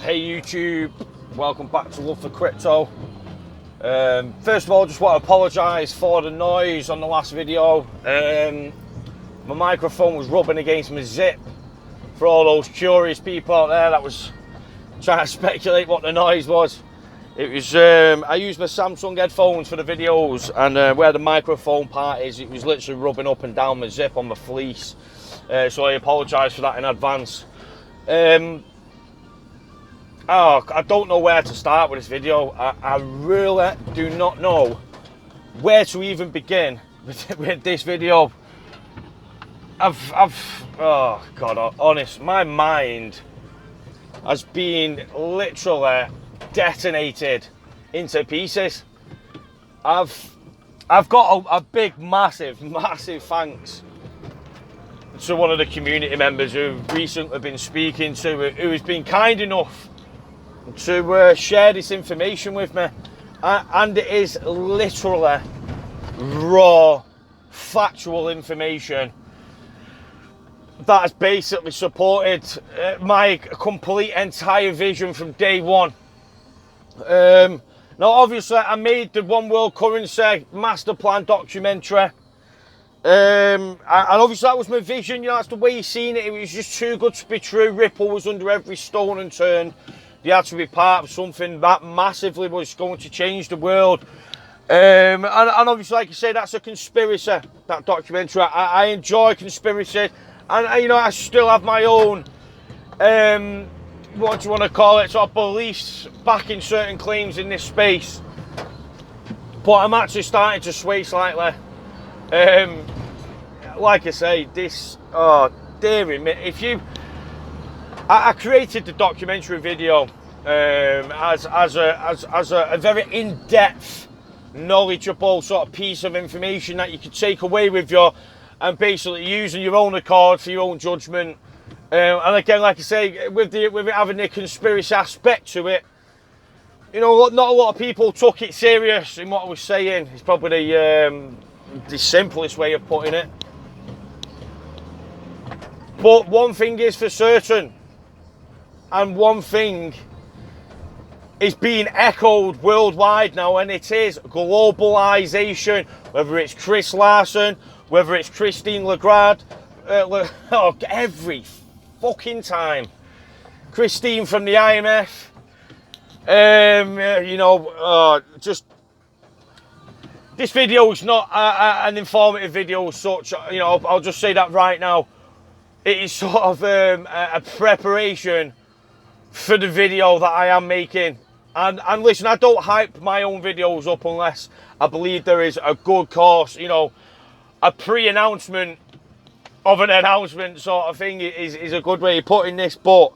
Hey YouTube, welcome back to Love for Crypto. First of all, just want to apologise for the noise on the last video. My microphone was rubbing against my zip. For all those curious people out there that was trying to speculate what the noise was, it was I used my Samsung headphones for the videos, and where the microphone part is, it was literally rubbing up and down my zip on my fleece. So I apologise for that in advance. I don't know where to start with this video. I really do not know where to even begin with this video. Oh God, honest, my mind has been literally detonated into pieces. I've got a big, massive thanks to one of the community members who recently been speaking to, who has been kind enough to share this information with me, and it is literally raw, factual information that has basically supported my complete entire vision from day one. Now obviously I made the One World Currency Master Plan documentary, and obviously that was my vision, you know, that's the way you seen it. It was just too good to be true. Ripple was under every stone unturned. They had to be part of something that massively was going to change the world. And obviously, like I say, that's a conspiracy, that documentary. I enjoy conspiracy, and you know, I still have my own, what do you want to call it, sort of beliefs backing certain claims in this space. But I'm actually starting to sway slightly. Like I say, this, oh dearie me, if you, I created the documentary video as a very in-depth, knowledgeable sort of piece of information that you could take away with you and basically use in your own accord for your own judgment. And again, like I say, with it having the conspiracy aspect to it, you know, not a lot of people took it serious in what I was saying. It's probably the simplest way of putting it. But one thing is for certain, and one thing is being echoed worldwide now, and it is globalization. Whether it's Chris Larsen, whether it's Christine Lagarde, every fucking time. Christine from the IMF, you know, just this video is not an informative video as such. You know, I'll just say that right now. It is sort of a preparation for the video that I am making. And listen, I don't hype my own videos up unless I believe there is a good cause. You know, a pre-announcement of an announcement sort of thing is a good way of putting this. But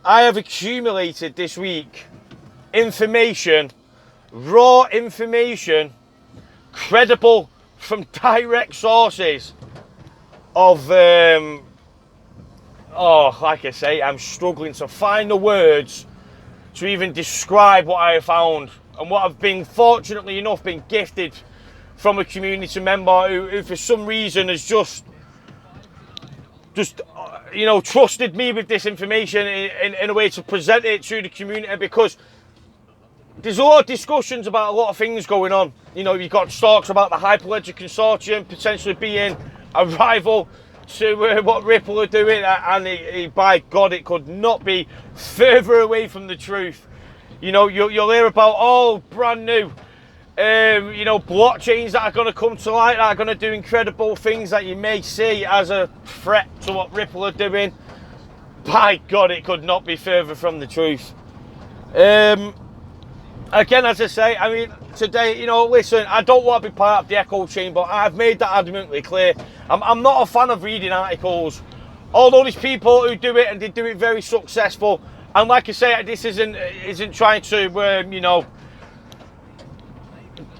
I have accumulated this week information, raw information, credible from direct sources of, like I say, I'm struggling to find the words to even describe what I have found, and what I've been, fortunately enough, been gifted from a community member who for some reason has just you know, trusted me with this information in a way to present it to the community, because there's a lot of discussions about a lot of things going on. You know, you've got talks about the Hyperledger Consortium potentially being a rival to what Ripple are doing, and by God, it could not be further away from the truth. You know, you'll hear about all brand new, you know, blockchains that are going to come to light, that are going to do incredible things that you may see as a threat to what Ripple are doing. By God, it could not be further from the truth. Again, as I say, I mean, today, you know, listen, I don't want to be part of the echo chamber. I've made that adamantly clear. I'm not a fan of reading articles, although there's people who do it and they do it very successful. And like I say, this isn't trying to, you know,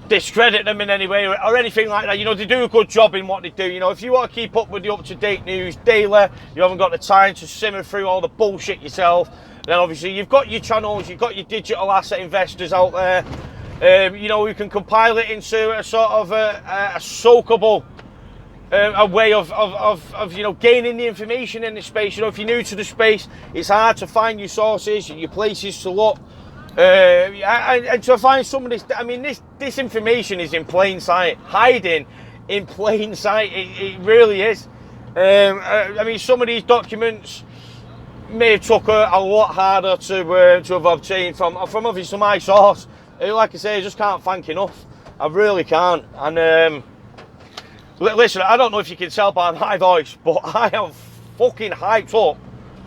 discredit them in any way or anything like that. You know, they do a good job in what they do. You know, if you want to keep up with the up-to-date news daily, you haven't got the time to simmer through all the bullshit yourself, then obviously you've got your channels, you've got your digital asset investors out there, you know, who can compile it into a sort of a soakable a way of you know, gaining the information in the space. You know, if you're new to the space, it's hard to find your sources, your places to look, and to find some of this. I mean, this information is in plain sight, hiding in plain sight. It really is. I mean, some of these documents may have took a lot harder to have obtained from obviously my source. Like I say, I just can't thank enough. I really can't. And listen, I don't know if you can tell by my voice, but I am fucking hyped up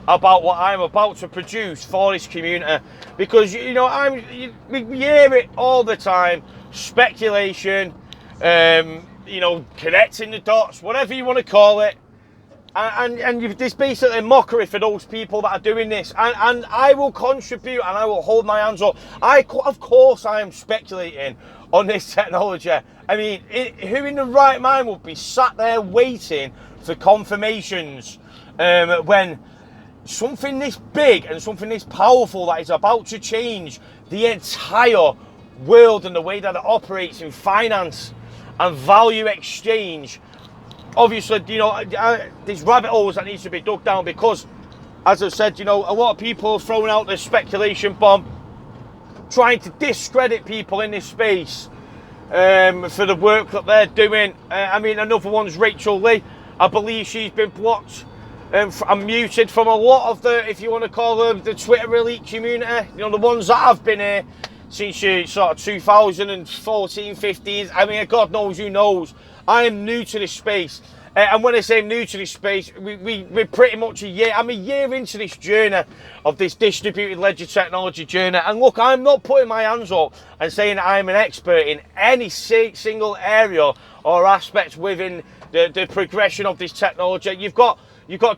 about what I'm about to produce for this community, because, you know, we hear it all the time: speculation, you know, connecting the dots, whatever you want to call it. And there's basically a mockery for those people that are doing this, and I will contribute and I will hold my hands up. Of course I am speculating on this technology. I mean, who in the right mind would be sat there waiting for confirmations when something this big and something this powerful that is about to change the entire world and the way that it operates in finance and value exchange? Obviously, you know, there's rabbit holes that needs to be dug down, because, as I've said, you know, a lot of people are throwing out this speculation bomb, trying to discredit people in this space for the work that they're doing. I mean, another one's Rachael Ray. I believe she's been blocked and muted from a lot of the, if you want to call them, the Twitter elite community. You know, the ones that have been here since sort of 2014, 15. I mean, God knows who knows. I am new to this space, and when I say new to this space, we're pretty much I'm a year into this journey of this distributed ledger technology journey. And look, I'm not putting my hands up and saying I'm an expert in any single area or aspect within the progression of this technology. You've got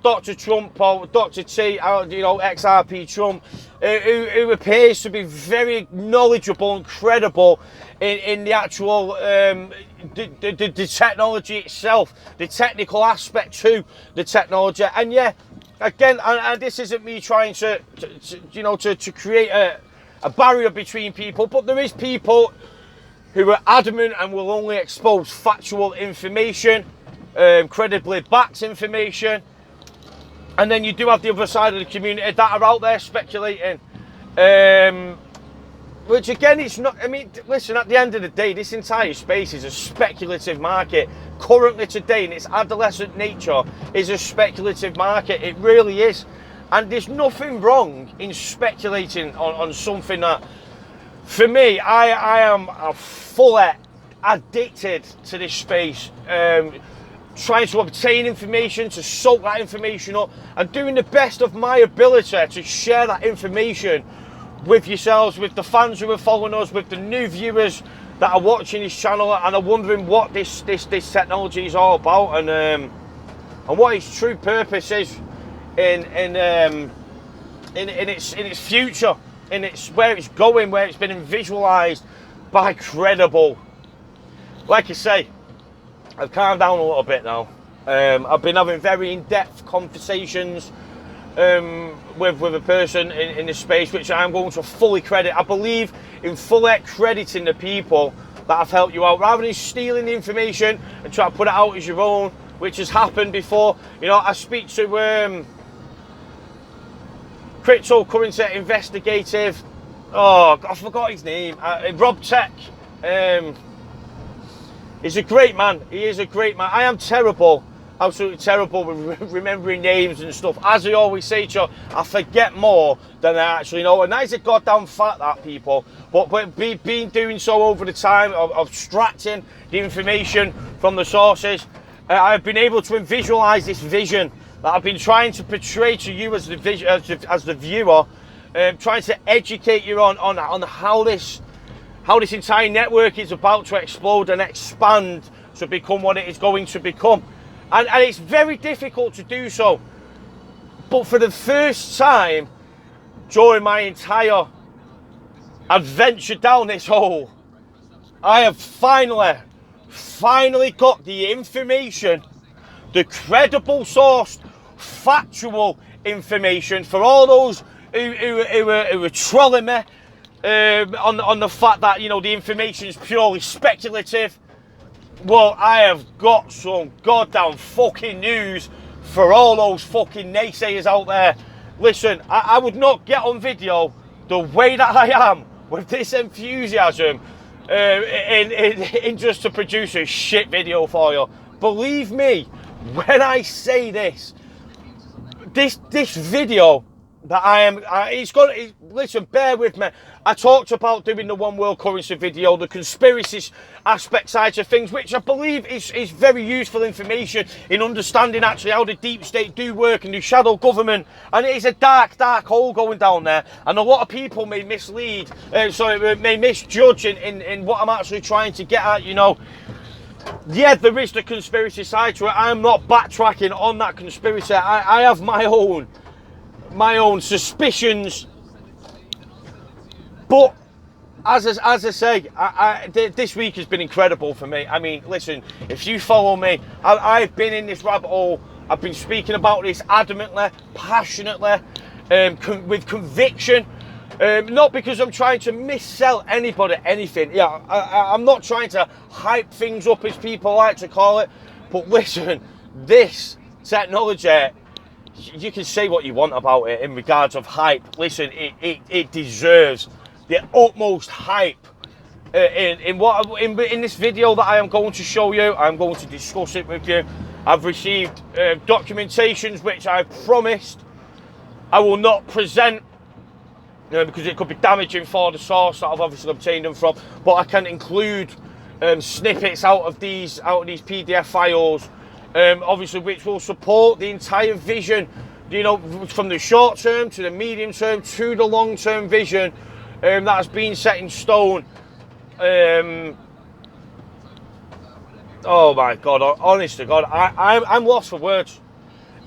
Dr. Trump, or Dr. T, you know, XRP Trump, who appears to be very knowledgeable and credible in the actual the technology itself, the technical aspect to the technology. And yeah, again, and this isn't me trying to you know, to create a barrier between people, but there is people who are adamant and will only expose factual information, credibly backed information. And then you do have the other side of the community that are out there speculating, which again, it's not. I mean, listen, at the end of the day, this entire space is a speculative market. Currently today, in its adolescent nature, is a speculative market. It really is. And there's nothing wrong in speculating on something that, for me, I am fully addicted to this space. Trying to obtain information, to soak that information up, and doing the best of my ability to share that information with yourselves, with the fans who are following us, with the new viewers that are watching this channel and are wondering what this technology is all about, and what its true purpose is in its future, in its where it's going, where it's been visualized by credible. Like I say, I've calmed down a little bit now. I've been having very in-depth conversations with a person in this space, which I'm going to fully credit. I believe in fully crediting the people that have helped you out, rather than stealing the information and try to put it out as your own, which has happened before. You know, I speak to cryptocurrency investigative. Oh, I forgot his name. Rob Tech. He's a great man. He is a great man. I am terrible, absolutely terrible with remembering names and stuff. As I always say to you, I forget more than I actually know. And that is a goddamn fact, that, people. But being doing so over the time of extracting the information from the sources, I've been able to visualize this vision that I've been trying to portray to you as the viewer, trying to educate you on how this entire network is about to explode and expand to become what it is going to become. And it's very difficult to do so. But for the first time during my entire adventure down this hole, I have finally got the information, the credible sourced, factual information, for all those who are trolling me on the fact that, you know, the information is purely speculative. Well, I have got some goddamn fucking news for all those fucking naysayers out there. Listen, I would not get on video the way that I am with this enthusiasm in just to produce a shit video for you. Believe me when I say this video that listen, bear with me. I talked about doing the one world currency video, the conspiracy aspect sides of things, which I believe is very useful information in understanding actually how the deep state do work and the shadow government. And it is a dark hole going down there. And a lot of people may mislead, may misjudge in what I'm actually trying to get at, you know. Yeah, there is the conspiracy side to it. I'm not backtracking on that conspiracy. I have my own suspicions, but as I say, this week has been incredible for me. I mean, listen, if you follow me, I've been in this rabbit hole. I've been speaking about this adamantly, passionately, with conviction. Not because I'm trying to missell anybody anything. Yeah, I'm not trying to hype things up, as people like to call it. But listen, this technology, you can say what you want about it in regards of hype. Listen, it deserves the utmost hype. In this video that I am going to show you, I'm going to discuss it with you. I've received documentations which I've promised I will not present, because it could be damaging for the source that I've obviously obtained them from. But I can include snippets out of these PDF files, obviously, which will support the entire vision, you know, from the short term to the medium term to the long term vision that has been set in stone. Oh my God! Honest to God, I'm lost for words.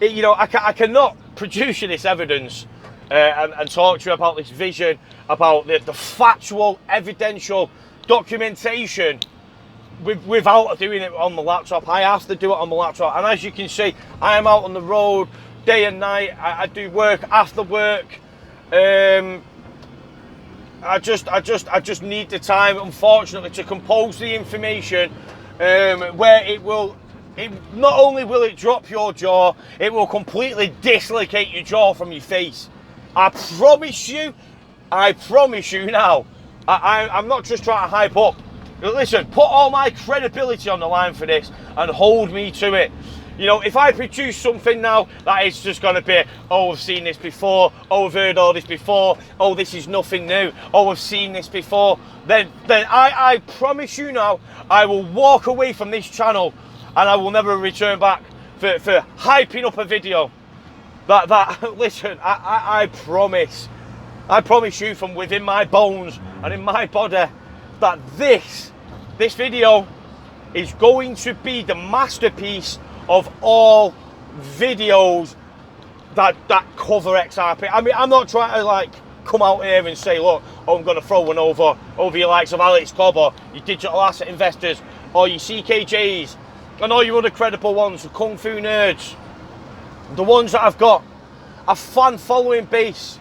You know, I cannot produce you this evidence and talk to you about this vision, about the factual, evidential documentation without doing it on the laptop. I have to do it on the laptop, and as you can see, I am out on the road day and night. I do work after work. I just need the time, unfortunately, to compose the information where it not only will it drop your jaw, it will completely dislocate your jaw from your face. I promise you now. I'm not just trying to hype up. Listen, put all my credibility on the line for this and hold me to it. You know, if I produce something now that is just going to be, oh, I've seen this before, oh, I've heard all this before, oh, this is nothing new, oh, I've seen this before, then I promise you now, I will walk away from this channel and I will never return back for hyping up a video. Listen, I promise you from within my bones and in my body that this video is going to be the masterpiece of all videos that cover XRP. I mean, I'm not trying to like come out here and say, look, oh, I'm going to throw one over your likes of Alex Cobb or your digital asset investors or your CKJs and all your other credible ones, the Kung Fu nerds, the ones that have got a fan following base.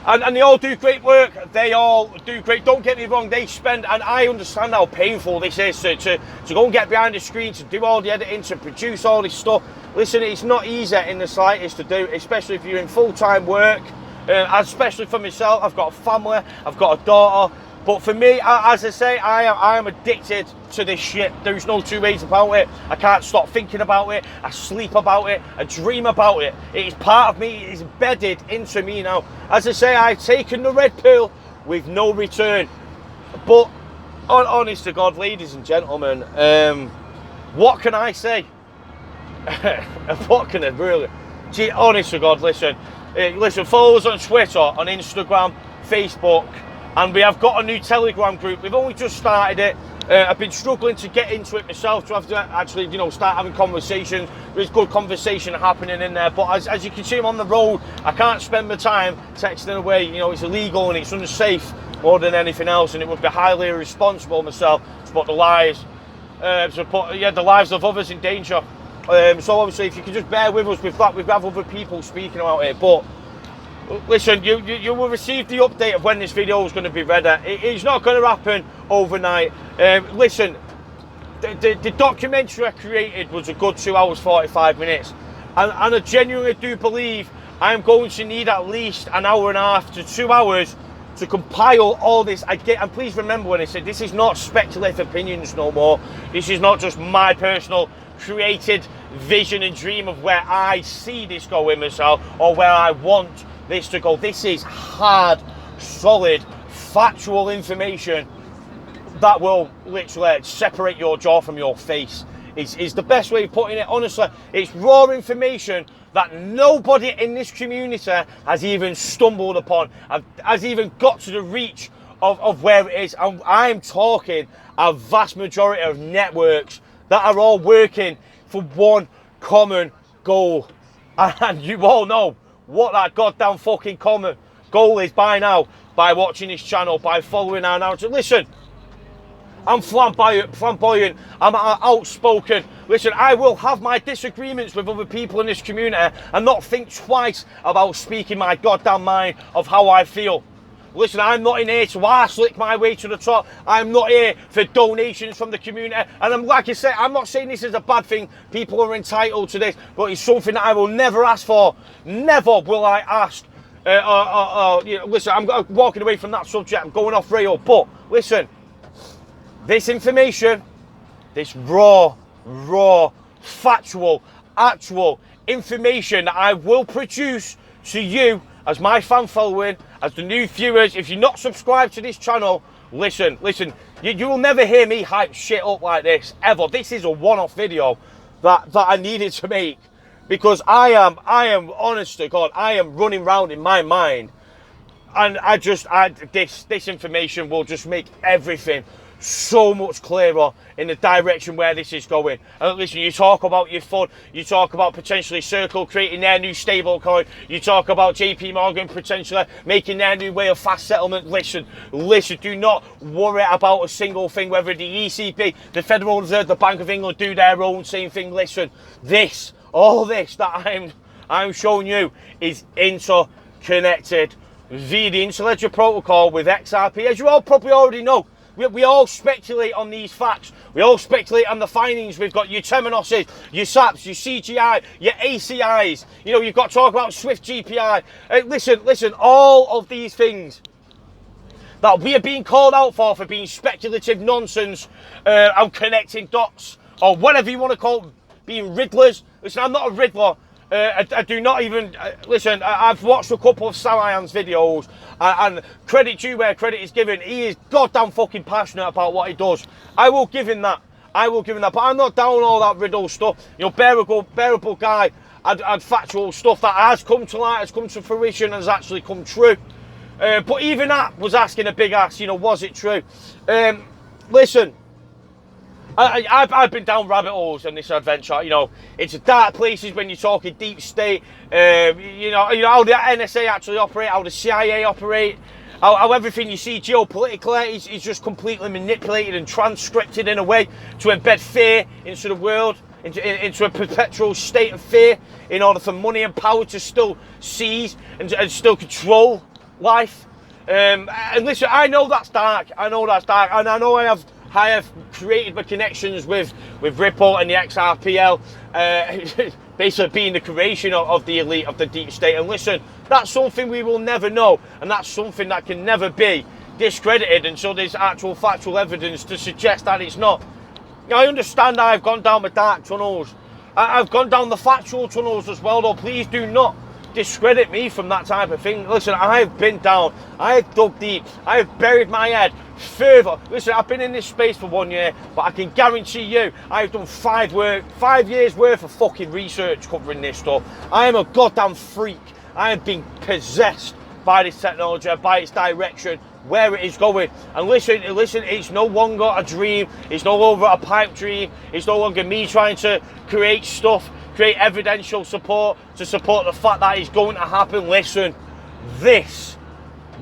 And they all do great work. They all do great. Don't get me wrong. They spend, and I understand how painful this is to go and get behind the screen, to do all the editing, to produce all this stuff. Listen, it's not easy in the slightest to do, especially if you're in full-time work. Especially for myself, I've got a family, I've got a daughter. But for me, as I say, I am addicted to this shit. There's no two ways about it. I can't stop thinking about it. I sleep about it. I dream about it. It is part of me. It is embedded into me now. As I say, I've taken the red pill with no return. But, honest to God, ladies and gentlemen, what can I say? What can I really? Gee, honest to God, listen, follow us on Twitter, on Instagram, Facebook. And we have got a new Telegram group. We've only just started it. I've been struggling to get into it myself, to have to actually, you know, start having conversations. There's good conversation happening in there. But as you can see, I'm on the road. I can't spend my time texting away. You know, it's illegal and it's unsafe more than anything else. And it would be highly irresponsible myself to put the lives, the lives of others in danger. So obviously, if you could just bear with us with that, we have other people speaking about it. But listen, you will receive the update of when this video is going to be ready. It's not going to happen overnight. Listen, the documentary I created was a good 2 hours 45 minutes, and I genuinely do believe I'm going to need at least an hour and a half to 2 hours to compile all this. And please remember when I said this is not speculative opinions no more. This is not just my personal created vision and dream of where I see this going myself or where I want this to go. This is hard, solid, factual information that will literally separate your jaw from your face. Is the best way of putting it. Honestly, it's raw information that nobody in this community has even stumbled upon, has even got to the reach of where it is. And I'm talking a vast majority of networks that are all working for one common goal. And you all know what that goddamn fucking common goal is by now, by watching this channel, by following our narrative. Listen, I'm flamboyant, I'm outspoken. Listen, I will have my disagreements with other people in this community and not think twice about speaking my goddamn mind of how I feel. Listen, I'm not in here to arse lick my way to the top. I'm not here for donations from the community. And I'm, like I said, I'm not saying this is a bad thing. People are entitled to this, but it's something that I will never ask for. Never will I ask. You know, listen, I'm walking away from that subject. I'm going off rail. But listen, this information, this raw, factual, actual information that I will produce to you as my fan following, as the new viewers. If you're not subscribed to this channel, listen, you will never hear me hype shit up like this, ever. This is a one-off video that I needed to make, because I am, honest to God, I am running around in my mind, and this information will just make everything so much clearer in the direction where this is going. And listen, you talk about your fund, you talk about potentially Circle creating their new stable coin, you talk about JP Morgan potentially making their new way of fast settlement. Listen, do not worry about a single thing, whether the ECB, the Federal Reserve, the Bank of England do their own same thing. Listen, all this that I'm showing you is interconnected via the Interledger protocol with XRP, as you all probably already know. We all speculate on these facts. We all speculate on the findings. We've got your Temenoses, your SAPs, your CGI, your ACIs. You know, you've got to talk about Swift GPI. Listen, all of these things that we are being called out for being speculative nonsense and connecting dots, or whatever you want to call them, being riddlers. Listen, I'm not a riddler. I do not even, listen, I've watched a couple of Salayan's videos, and credit due where credit is given. He is goddamn fucking passionate about what he does. I will give him that. But I'm not down all that riddle stuff. You know, bearable guy had factual stuff that has come to light, has come to fruition, and has actually come true. But even that was asking a big ask, you know, was it true? Listen, I've been down rabbit holes on this adventure. You know, it's dark places when you're talking deep state. You know how the NSA actually operate, how the CIA operate, how everything you see geopolitically is just completely manipulated and transcripted in a way to embed fear into the world, into a perpetual state of fear, in order for money and power to still seize and still control life. And listen, I know that's dark. And I know I have created my connections with Ripple and the XRPL, basically being the creation of the elite, of the deep state. And listen, that's something we will never know, and that's something that can never be discredited until there's actual factual evidence to suggest that it's not. Now, I understand I've gone down the dark tunnels. I've gone down the factual tunnels as well, though. Please do not discredit me from that type of thing. Listen, I've been down, I've dug deep, I've buried my head further. Listen, I've been in this space for 1 year, but I can guarantee you I've done 5 years worth of fucking research covering this stuff. I am a goddamn freak. I am being possessed by this technology, by its direction, where it is going. And listen, it's no longer a dream, it's no longer a pipe dream, it's no longer me trying to create stuff, create evidential support to support the fact that it's going to happen. Listen,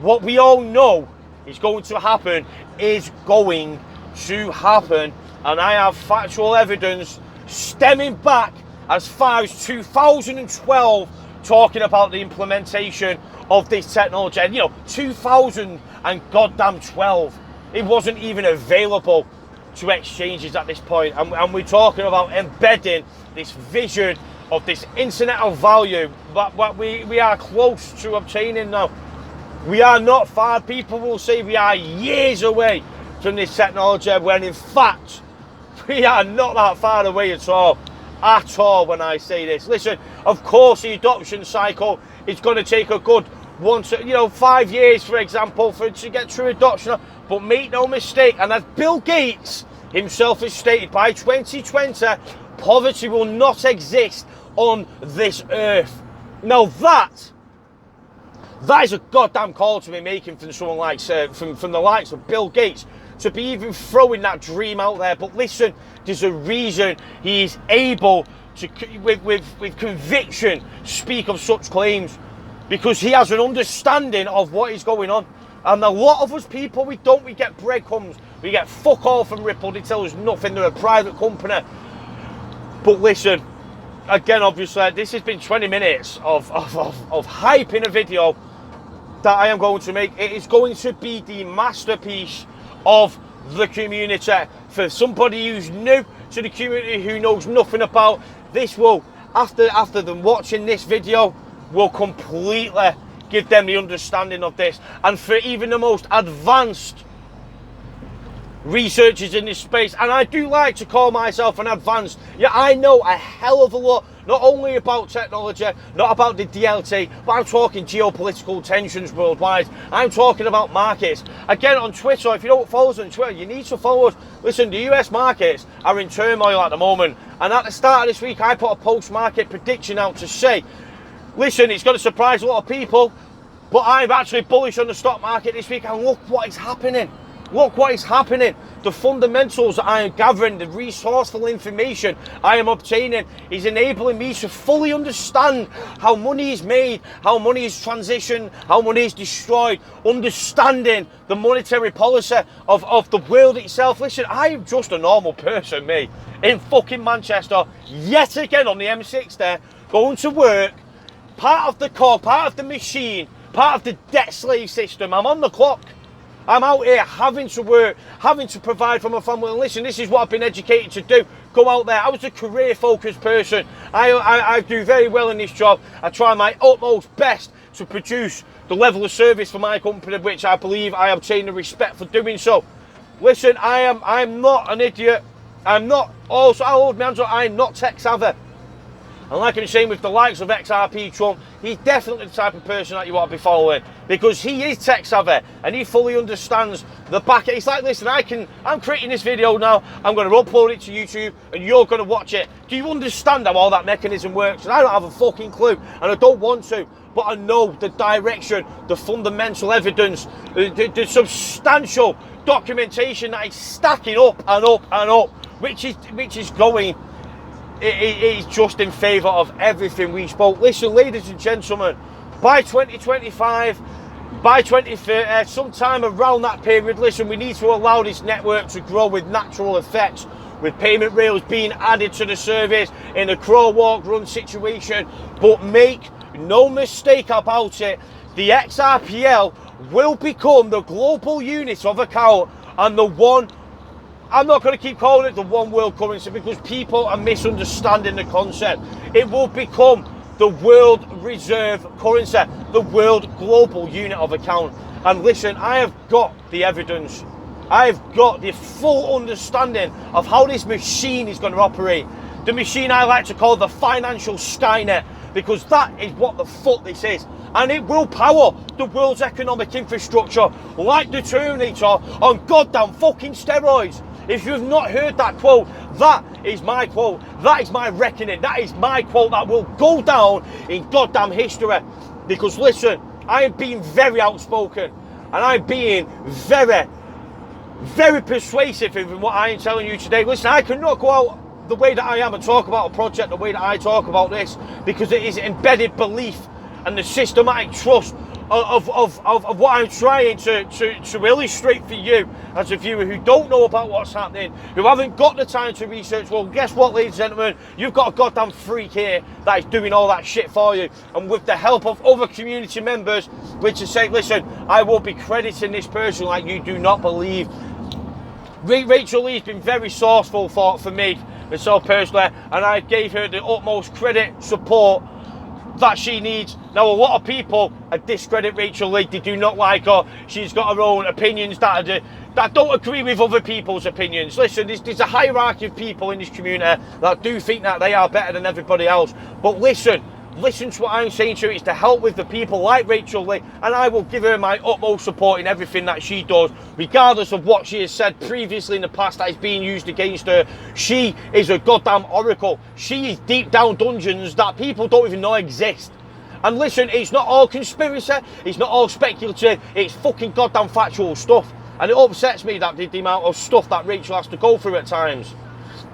what we all know is going to happen, is going to happen. And I have factual evidence stemming back as far as 2012, talking about the implementation of this technology. And, you know, 2012, it wasn't even available to exchanges at this point, and we're talking about embedding this vision of this internet of value, but what we are close to obtaining now. We are not far. People will say we are years away from this technology, when in fact we are not that far away at all when I say this. Listen, of course the adoption cycle is going to take a good 5 years, for example, for it to get true adoption. But make no mistake, and as Bill Gates himself has stated, by 2020 poverty will not exist on this earth. Now that is a goddamn call to be making from someone like from the likes of Bill Gates, to be even throwing that dream out there. But listen, there's a reason he is able to, with conviction, speak of such claims, because he has an understanding of what is going on. And a lot of us people, we get breadcrumbs, we get fuck all from Ripple. They tell us nothing, they're a private company. But listen, again, obviously this has been 20 minutes of hype in a video that I am going to make. It is going to be the masterpiece of the community. For somebody who's new to the community, who knows nothing about this, will, after them watching this video, will completely give them the understanding of this. And for even the most advanced researchers in this space, and I do like to call myself an advanced, yeah, I know a hell of a lot, not only about technology, not about the DLT, but I'm talking geopolitical tensions worldwide. I'm talking about markets. Again, on Twitter, if you don't follow us on Twitter, you need to follow us. Listen, the US markets are in turmoil at the moment, and at the start of this week I put a post-market prediction out to say, listen, it's going to surprise a lot of people, but I'm actually bullish on the stock market this week, and look what is happening. Look what is happening. The fundamentals that I am gathering, the resourceful information I am obtaining, is enabling me to fully understand how money is made, how money is transitioned, how money is destroyed, understanding the monetary policy of the world itself. Listen, I am just a normal person, me, in fucking Manchester, yet again on the M6 there, going to work, part of the cog, part of the machine, part of the debt slave system. I'm on the clock. I'm out here having to work, having to provide for my family. And listen, this is what I've been educated to do. Go out there. I was a career-focused person. I do very well in this job. I try my utmost best to produce the level of service for my company, which I believe I obtain the respect for doing so. Listen, I'm not an idiot. I'm not, also, I'll hold my hands up, I'm not tech-savvy. And like I'm saying with the likes of XRP Trump, he's definitely the type of person that you want to be following, because he is tech savvy and he fully understands the back. It's like, listen, I'm creating this video now, I'm going to upload it to YouTube and you're going to watch it. Do you understand how all that mechanism works? And I don't have a fucking clue, and I don't want to, but I know the direction, the fundamental evidence, the substantial documentation that is stacking up and up and up, which is going. It is just in favour of everything we spoke. Listen, ladies and gentlemen, by 2025, by 2030, sometime around that period, listen, we need to allow this network to grow with natural effects, with payment rails being added to the service in a crawl, walk, run situation. But make no mistake about it, the XRPL will become the global unit of account, and the one, I'm not going to keep calling it the one world currency, because people are misunderstanding the concept. It will become the world reserve currency, the world global unit of account. And listen, I have got the evidence. I've got the full understanding of how this machine is going to operate. The machine I like to call the Financial Steinar, because that is what the fuck this is. And it will power the world's economic infrastructure like the Terminator on goddamn fucking steroids. If you've not heard that quote, that is my quote. That is my reckoning. That is my quote that will go down in goddamn history. Because listen, I am being very outspoken, and I'm being very, very persuasive in what I am telling you today. Listen, I cannot go out the way that I am and talk about a project the way that I talk about this, because it is embedded belief and the systematic trust of what I'm trying to illustrate for you as a viewer who don't know about what's happening, who haven't got the time to research. Well, guess what, ladies and gentlemen? You've got a goddamn freak here that is doing all that shit for you. And with the help of other community members, which is saying, listen, I will be crediting this person like you do not believe. Rachael Lee's been very sourceful for me, myself personally, and I gave her the utmost credit, support that she needs. Now, a lot of people discredit Rachael Lee. They do not like her. She's got her own opinions that don't agree with other people's opinions. Listen, there's a hierarchy of people in this community that do think that they are better than everybody else. But listen to what I'm saying to you. It's to help with the people like Rachael Lee, and I will give her my utmost support in everything that she does, regardless of what she has said previously in the past that is being used against her. She is a goddamn oracle. She is deep down dungeons that people don't even know exist. And listen, it's not all conspiracy, it's not all speculative, it's fucking goddamn factual stuff. And it upsets me that the amount of stuff that Rachael has to go through at times.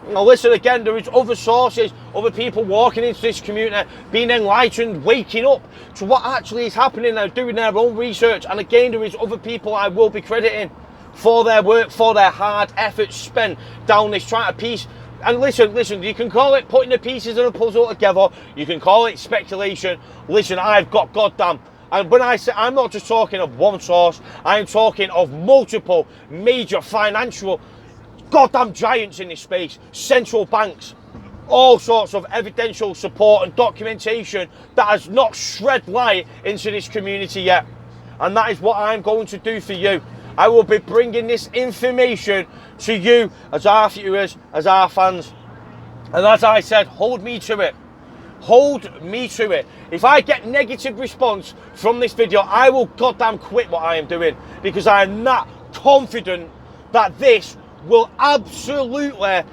Now listen, again, there is other sources, other people walking into this community, being enlightened, waking up to what actually is happening now, doing their own research. And again, there is other people I will be crediting for their work, for their hard efforts spent down this trying to piece. And listen, you can call it putting the pieces of a puzzle together, you can call it speculation. Listen, I've got goddamn, and when I say, I'm not just talking of one source, I'm talking of multiple major financial goddamn giants in this space, central banks, all sorts of evidential support and documentation that has not shed light into this community yet. And that is what I'm going to do for you. I will be bringing this information to you as our viewers, as our fans. And as I said, hold me to it. Hold me to it. If I get negative response from this video, I will goddamn quit what I am doing, because I am not confident that this will absolutely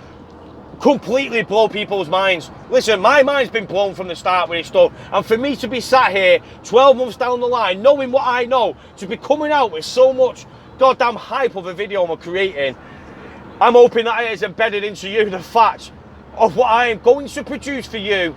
completely blow people's minds. Listen, my mind's been blown from the start with this stuff, and for me to be sat here 12 months down the line knowing what I know, to be coming out with so much goddamn hype of a video I'm creating, I'm hoping that it is embedded into you the fact of what I am going to produce for you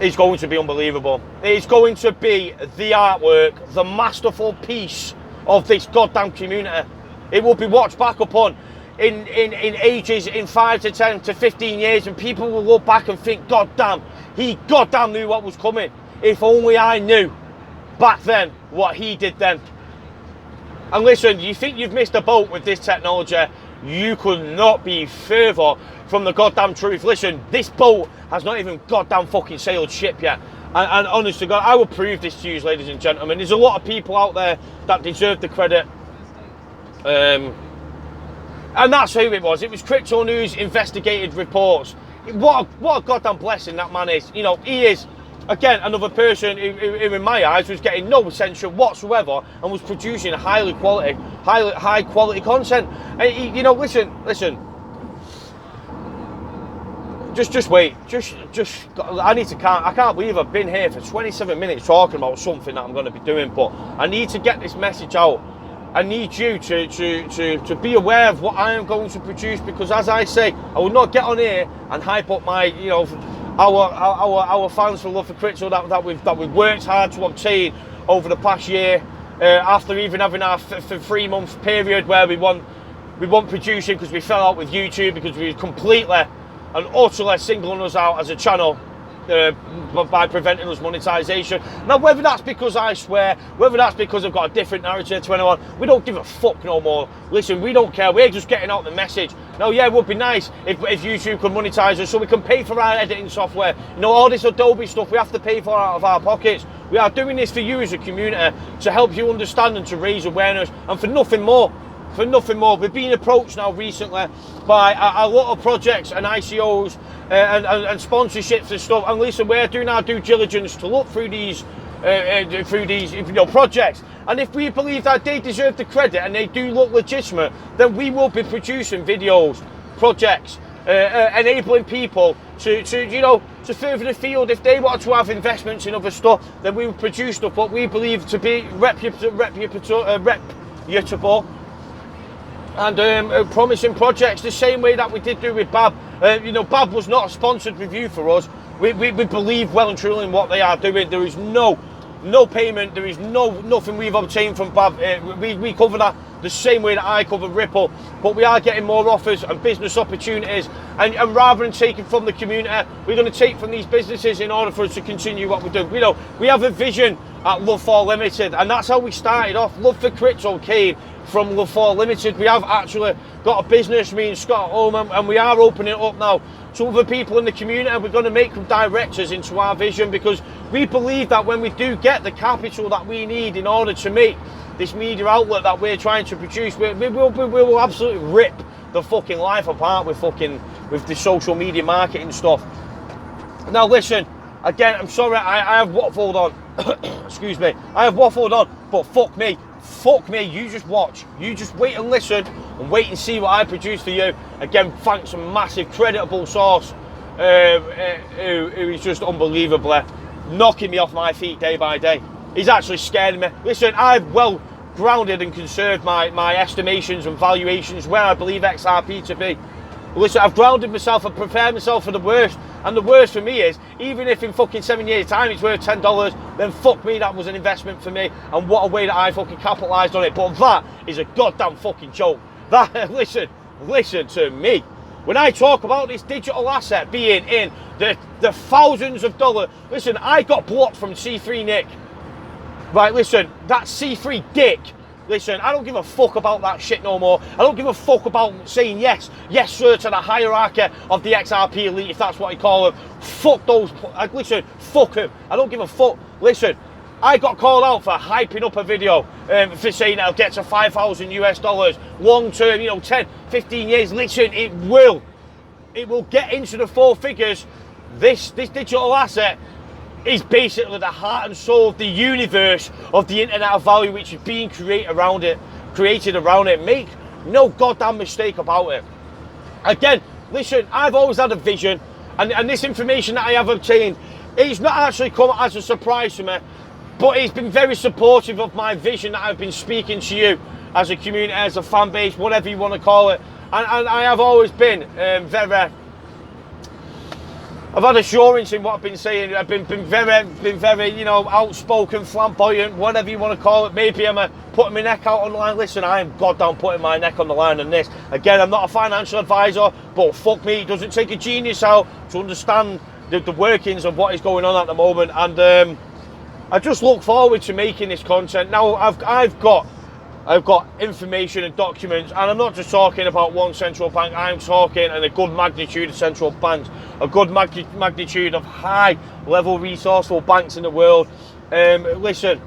is going to be unbelievable. It's going to be the artwork, the masterful piece of this goddamn community. It will be watched back upon in ages, in 5 to 10 to 15 years, and people will look back and think, God damn, he goddamn knew what was coming. If only I knew back then what he did then. And listen, you think you've missed a boat with this technology, you could not be further from the goddamn truth. Listen, this boat has not even goddamn fucking sailed ship yet. And honest to God, I will prove this to you, ladies and gentlemen. There's a lot of people out there that deserve the credit. And that's who it was. It was Crypto News investigated reports. What a goddamn blessing that man is. You know, he is, again, another person who in my eyes was getting no attention whatsoever and was producing high quality content. And you know, listen. Just wait. I can't believe I've been here for 27 minutes talking about something that I'm going to be doing, but I need to get this message out. I need you to be aware of what I am going to produce, because as I say, I will not get on here and hype up my, you know, our fans for love for crypto that we've worked hard to obtain over the past year, after even having our 3-month period where we weren't producing because we fell out with YouTube, because we were completely and utterly singling us out as a channel by preventing us monetization. Now, whether that's because I swear, whether that's because I've got a different narrative to anyone, we don't give a fuck no more. Listen, we don't care. We're just getting out the message. Now, yeah, it would be nice if YouTube could monetize us so we can pay for our editing software. You know, all this Adobe stuff we have to pay for out of our pockets. We are doing this for you as a community, to help you understand and to raise awareness, and for nothing more. For nothing more. We're being approached now recently by a lot of projects and ICOs and sponsorships and stuff. And listen, we're doing our due diligence to look through these projects. And if we believe that they deserve the credit and they do look legitimate, then we will be producing videos, projects, enabling people to further the field. If they want to have investments in other stuff, then we will produce stuff what we believe to be reputable and promising projects, the same way that we did do with Bab. Bab was not a sponsored review for us. We believe well and truly in what they are doing. There is no payment. There is nothing we've obtained from Bab. We cover that the same way that I cover Ripple, but we are getting more offers and business opportunities. And rather than taking from the community, we're going to take from these businesses in order for us to continue what we're doing. We have a vision at Love for Limited, and that's how we started off. Love for crypto came from LaForge Limited. We have actually got a business, me and Scott at home, and we are opening it up now to other people in the community, and we're going to make them directors into our vision, because we believe that when we do get the capital that we need in order to make this media outlet that we're trying to produce, we will absolutely rip the fucking life apart with the social media marketing stuff. Now listen, again, I'm sorry, I have waffled on. Excuse me, I have waffled on, but fuck me, you just watch, you just wait and listen, and wait and see what I produce for you. Again, thanks a massive creditable source who is just unbelievably knocking me off my feet day by day. He's actually scaring me. Listen, I've well grounded and conserved my estimations and valuations where I believe XRP to be. Listen, I've grounded myself and prepared myself for the worst. And the worst for me is, even if in fucking 7 years' time it's worth $10, then fuck me, that was an investment for me. And what a way that I fucking capitalised on it. But that is a goddamn fucking joke. That, listen to me. When I talk about this digital asset being in the thousands of dollars, listen, I got blocked from C3 Nick. Right, listen, that C3 dick. Listen, I don't give a fuck about that shit no more. I don't give a fuck about saying yes sir to the hierarchy of the XRP Elite, if that's what you call them. Fuck those, listen, fuck them. I don't give a fuck. Listen, I got called out for hyping up a video for saying it'll get to $5,000 long term, 10, 15 years. Listen, it will get into the four figures. This digital asset is basically the heart and soul of the universe of the Internet of Value, which is being created around it. Make no goddamn mistake about it. Again, listen, I've always had a vision, and this information that I have obtained, it's not actually come as a surprise to me, but it's been very supportive of my vision that I've been speaking to you as a community, as a fan base, whatever you want to call it. And I have always been I've had assurance in what I've been saying. I've been very, outspoken, flamboyant, whatever you want to call it. Maybe I'm putting my neck out on the line. Listen, I am goddamn putting my neck on the line on this. Again, I'm not a financial advisor, but fuck me, it doesn't take a genius out to understand the workings of what is going on at the moment. And I just look forward to making this content. Now, I've got information and documents, and I'm not just talking about one central bank. I'm talking in a good magnitude of central banks, a good magnitude of high-level resourceful banks in the world. Listen,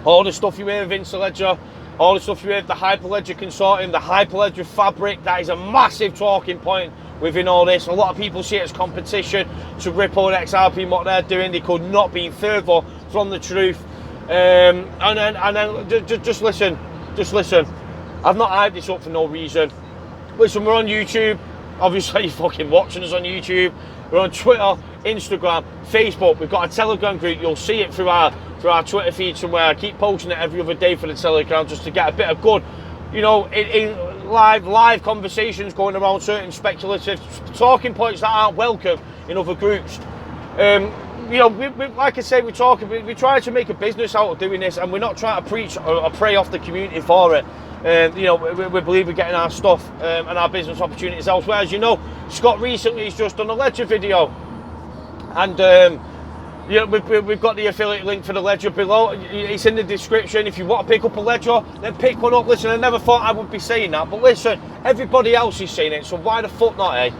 all the stuff you hear of Interledger, all the stuff you hear of the Hyperledger Consortium, the Hyperledger Fabric, that is a massive talking point within all this. A lot of people see it as competition to Ripple and XRP and what they're doing. They could not be further from the truth. And then just listen. I've not hyped this up for no reason. Listen, we're on YouTube. Obviously, you're fucking watching us on YouTube. We're on Twitter, Instagram, Facebook. We've got a Telegram group. You'll see it through our Twitter feed somewhere. I keep posting it every other day for the Telegram just to get a bit of good, in live conversations going around certain speculative talking points that aren't welcome in other groups. Like I say, we try to make a business out of doing this, and we're not trying to preach or prey off the community for it. We believe we're getting our stuff and our business opportunities elsewhere. As you know, Scott recently has just done a Ledger video, and we've got the affiliate link for the Ledger below. It's in the description. If you want to pick up a Ledger, then pick one up. Listen, I never thought I would be saying that, but listen, everybody else is saying it, so why the fuck not, eh?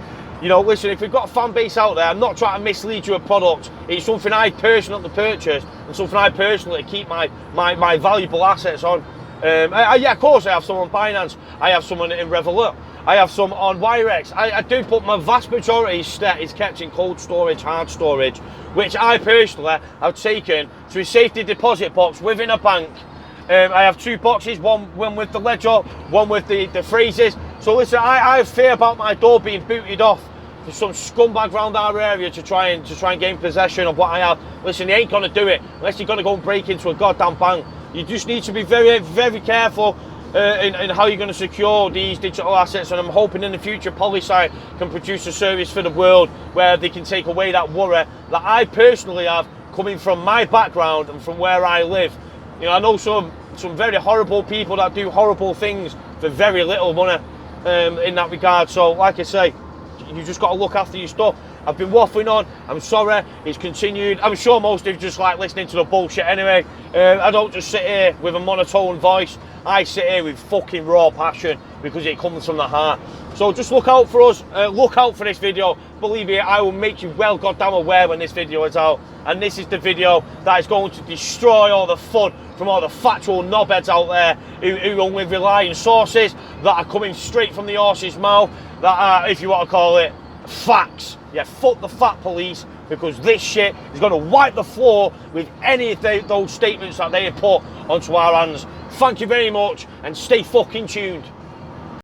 Listen, if we've got a fan base out there, I'm not trying to mislead you a product. It's something I personally purchase and something I personally keep my valuable assets on. Of course, I have some on Binance. I have some in Revolut. I have some on Wirex. I do, but my vast majority is kept in cold storage, hard storage, which I personally have taken to a safety deposit box within a bank. I have two boxes, one with the Ledger, one with the phrases. So listen, I have fear about my door being booted off for some scumbag around our area to try and gain possession of what I have. Listen, he ain't gonna do it unless you're gonna go and break into a goddamn bank. You just need to be very, very careful in how you're gonna secure these digital assets. And I'm hoping in the future Polysite can produce a service for the world where they can take away that worry that I personally have coming from my background and from where I live. I know some very horrible people that do horrible things for very little money in that regard. So like I say, You just got to look after your stuff. I've been waffling on. I'm sorry. It's continued. I'm sure most of you just like listening to the bullshit anyway. I don't just sit here with a monotone voice. I sit here with fucking raw passion because it comes from the heart. So just look out for us. Look out for this video. Believe me, I will make you well goddamn aware when this video is out. And this is the video that is going to destroy all the fun from all the factual knobheads out there who only rely on sources that are coming straight from the horse's mouth, that are, if you want to call it, facts. Yeah, fuck the fat police, because this shit is going to wipe the floor with any of those statements that they have put onto our hands. Thank you very much, and stay fucking tuned.